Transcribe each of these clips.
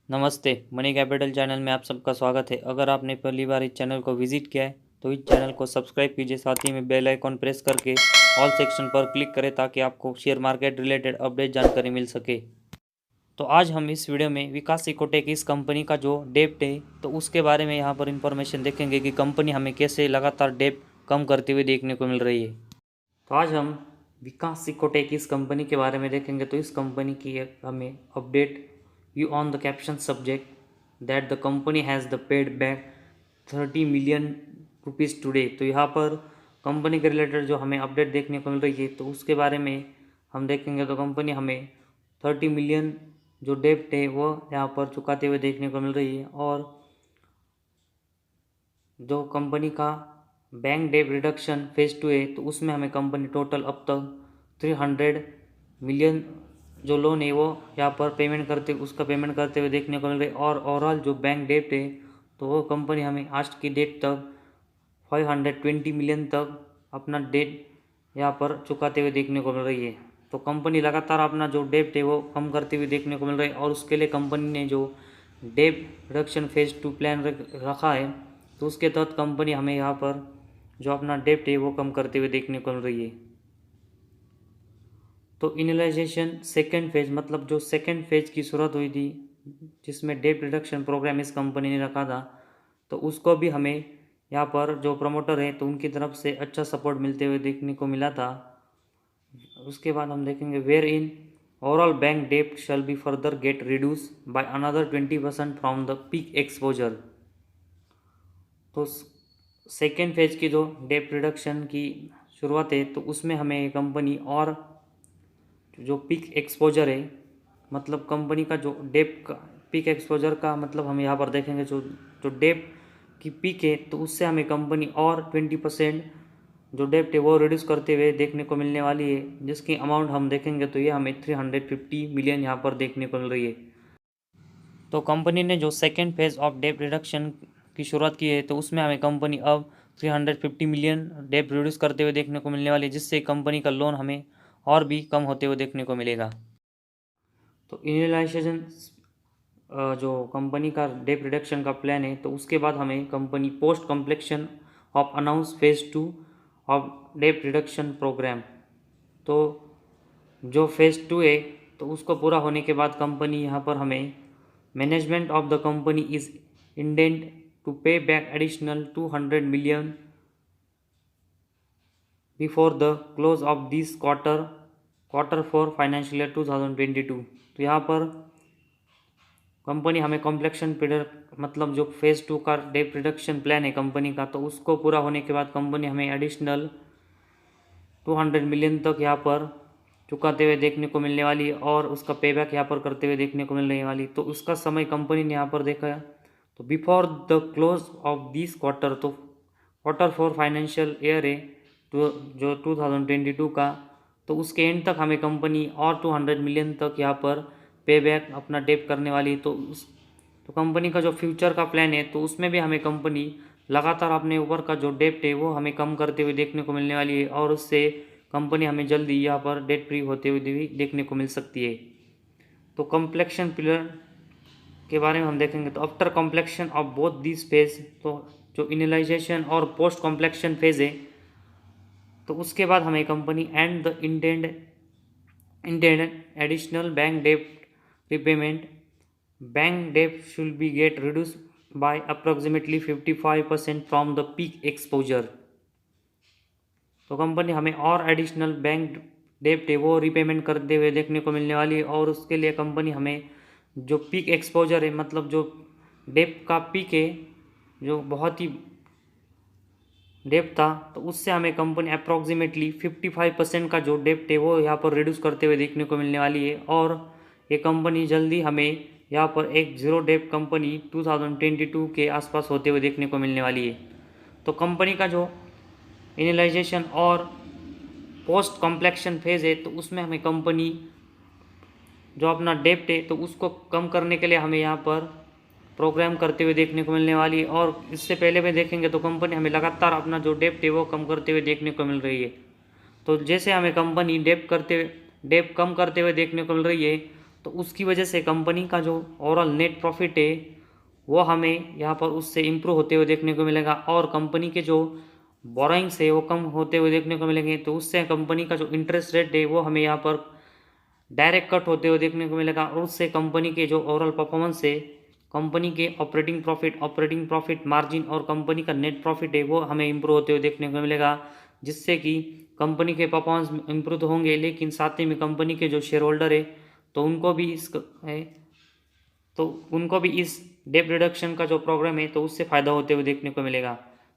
नमस्ते। Money capital channel में आप सबका स्वागत है। अगर आपने पहली बार इस चैनल को विजिट किया है तो इस चैनल को सब्सक्राइब कीजिए, साथ ही में बेल आइकॉन प्रेस करके ऑल सेक्शन पर क्लिक करें ताकि आपको शेयर मार्केट रिलेटेड अपडेट जानकारी मिल सके। तो आज हम इस वीडियो में विकास इकोटेक इस कंपनी का जो डेब्ट है तो उसके बारे में यहाँ पर इंफॉर्मेशन देखेंगे कि कंपनी हमें कैसे लगातार डेब्ट कम करते हुए देखने को मिल रही है। तो आज हम विकास इकोटेक इस कंपनी के बारे में देखेंगे। तो इस कंपनी की हमें update you on the caption subject that the company has the paid back 30 million rupees today. तो यहाँ पर कंपनी के रिलेटेड जो हमें अपडेट देखने को मिल रही है तो उसके बारे में हम देखेंगे। तो कंपनी हमें 30 मिलियन जो डेब्ट है वो यहाँ पर चुकाते हुए देखने को मिल रही है, और जो कंपनी का बैंक डेब्ट रिडक्शन फेज 2 है तो उसमें हमें कंपनी टोटल अब तक 300 मिलियन जो लोन है वो यहाँ पर उसका पेमेंट करते हुए देखने को मिल रही है। और ओवरऑल जो बैंक डेब्ट है तो वो कंपनी हमें आज की डेट तक 520 मिलियन तक अपना डेट यहाँ पर चुकाते हुए देखने को मिल रही है। तो कंपनी लगातार अपना जो डेब्ट है वो कम करते हुए देखने को मिल रही है, और उसके लिए कंपनी ने जो डेब्ट रिडक्शन फेज 2 प्लान रखा है तो उसके तहत कंपनी हमें यहाँ पर जो अपना डेब्ट है वो कम करते हुए देखने को मिल रही है। तो इनिलाइजेशन सेकेंड फेज, मतलब जो सेकेंड फेज की शुरुआत हुई थी जिसमें डेब्ट रिडक्शन प्रोग्राम इस कंपनी ने रखा था, तो उसको भी हमें यहाँ पर जो प्रमोटर है तो उनकी तरफ से अच्छा सपोर्ट मिलते हुए देखने को मिला था। उसके बाद हम देखेंगे वेयर इन ओवरऑल बैंक डेब्ट shall be further get reduce by another 20% from the peak exposure. तो सेकेंड फेज की जो डेब्ट रिडक्शन की शुरुआत है तो उसमें हमें कंपनी और जो पीक एक्सपोजर है, मतलब कंपनी का जो डेब्ट का पीक एक्सपोजर का मतलब हम यहाँ पर देखेंगे जो जो डेब्ट की पीक है तो उससे हमें कंपनी और 20% जो डेब्ट है वो रिड्यूस करते हुए देखने को मिलने वाली है, जिसकी अमाउंट हम देखेंगे तो ये हमें 350 मिलियन यहाँ पर देखने को मिल रही है। तो कंपनी ने जो सेकेंड फेज ऑफ डेब्ट रिडक्शन की शुरुआत की है तो उसमें हमें कंपनी अब 350 मिलियन डेब्ट रिड्यूस करते हुए देखने को मिलने वाली है, जिससे कंपनी का लोन हमें और भी कम होते हुए देखने को मिलेगा। तो इनिशियलाइजेशन जो कंपनी का डेब्ट रिडक्शन का प्लान है तो उसके बाद हमें company post completion of announce phase 2 of डेब्ट रिडक्शन प्रोग्राम, तो जो फेज 2 है तो उसको पूरा होने के बाद कंपनी यहाँ पर हमें management of the company is intend to pay back additional 200 million before the close of this quarter 4 financial year 2022। तो यहाँ पर कंपनी हमें कॉम्प्लेक्शन पीरियड, मतलब जो फेज़ 2 का डेब्ट रिडक्शन प्लान है कंपनी का, तो उसको पूरा होने के बाद कंपनी हमें एडिशनल 200 मिलियन तक यहाँ पर चुकाते हुए देखने को मिलने वाली है, और उसका पेबैक यहाँ पर करते हुए देखने को मिलने वाली। तो उसका समय कंपनी ने यहाँ पर देखा तो before the close of this quarter, तो क्वार्टर 4 फाइनेंशियल ईयर है जो 2022 का, तो उसके एंड तक हमें कंपनी और 200 मिलियन तक यहाँ पर पे बैक अपना डेब्ट करने वाली। तो कंपनी का जो फ्यूचर का प्लान है तो उसमें भी हमें कंपनी लगातार अपने ऊपर का जो डेब्ट है वो हमें कम करते हुए देखने को मिलने वाली है, और उससे कंपनी हमें जल्दी यहाँ पर डेट फ्री होते हुए भी देखने को मिल सकती है। तो कॉम्प्लेक्शन पीरियड के बारे में हम देखेंगे। तो after complexion of both this phase, तो जो इनिलाइजेशन और पोस्ट कॉम्प्लेक्शन फेज है तो उसके बाद हमें company and the intend additional bank डेब्ट रिपेमेंट, बैंक डेब्ट should be get reduce by approximately 55% from the peak exposure. तो कंपनी हमें और एडिशनल बैंक डेब्ट है वो रिपेमेंट करते हुए देखने को मिलने वाली है, और उसके लिए कंपनी हमें जो पीक एक्सपोजर है, मतलब जो डेब्ट का पीक है जो बहुत ही डेब्ट था, तो उससे हमें कंपनी अप्रॉक्सीमेटली 55% का जो डेब्ट है वो यहाँ पर रिड्यूस करते हुए देखने को मिलने वाली है, और ये कंपनी जल्दी हमें यहाँ पर एक जीरो डेब्ट कंपनी 2022 के आसपास होते हुए देखने को मिलने वाली है। तो कंपनी का जो इनिलाइजेशन और पोस्ट कॉम्प्लेक्शन फेज है तो उसमें हमें कंपनी जो अपना डेब्ट है तो उसको कम करने के लिए हमें यहाँ पर प्रोग्राम करते हुए देखने को मिलने वाली है, और इससे पहले में देखेंगे तो कंपनी हमें लगातार अपना जो डेब्ट है वो कम करते हुए देखने को मिल रही है। तो जैसे हमें कंपनी डेब्ट कम करते हुए देखने को मिल रही है तो उसकी वजह से कंपनी का जो ओवरऑल नेट प्रॉफिट है वो हमें यहाँ पर उससे इम्प्रूव होते हुए देखने को मिलेगा, और कंपनी के जो बोरोइंग्स है वो कम होते हुए देखने को मिलेंगे। तो उससे कंपनी का जो इंटरेस्ट रेट है वो हमें यहाँ पर डायरेक्ट कट होते हुए देखने को मिलेगा, और उससे कंपनी के जो ओवरऑल परफॉर्मेंस है, कंपनी के ऑपरेटिंग प्रॉफिट मार्जिन और कंपनी का नेट प्रॉफिट है वो हमें इम्प्रूव होते हुए देखने को मिलेगा, जिससे कि कंपनी के परफॉर्मेंस इम्प्रूव तो होंगे, लेकिन साथ ही में कंपनी के जो शेयर होल्डर है तो उनको भी इस डेब्ट रिडक्शन का जो प्रोग्राम है तो उससे फ़ायदा होते हुए देखने को मिलेगा।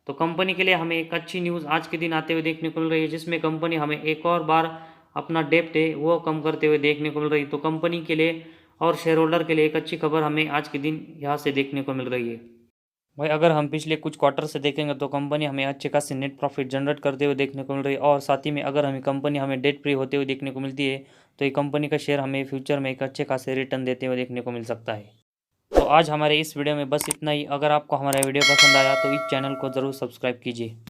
तो कंपनी के लिए हमें एक अच्छी न्यूज़ आज के दिन आते हुए देखने को मिल रही है, जिसमें कंपनी हमें एक और बार अपना डेब्ट है वो कम करते हुए देखने को मिल रही है। तो कंपनी के लिए और शेयर होल्डर के लिए एक अच्छी खबर हमें आज के दिन यहाँ से देखने को मिल रही है। भाई अगर हम पिछले कुछ क्वार्टर से देखेंगे तो कंपनी हमें अच्छे खासे नेट प्रॉफिट जनरेट करते हुए देखने को मिल रही है, और साथ ही में अगर हमें कंपनी हमें डेट फ्री होते हुए देखने को मिलती है तो ये कंपनी का शेयर हमें फ्यूचर में एक अच्छे खासे रिटर्न देते हुए देखने को मिल सकता है। तो आज हमारे इस वीडियो में बस इतना ही। अगर आपको हमारा वीडियो पसंद आया तो इस चैनल को ज़रूर सब्सक्राइब कीजिए।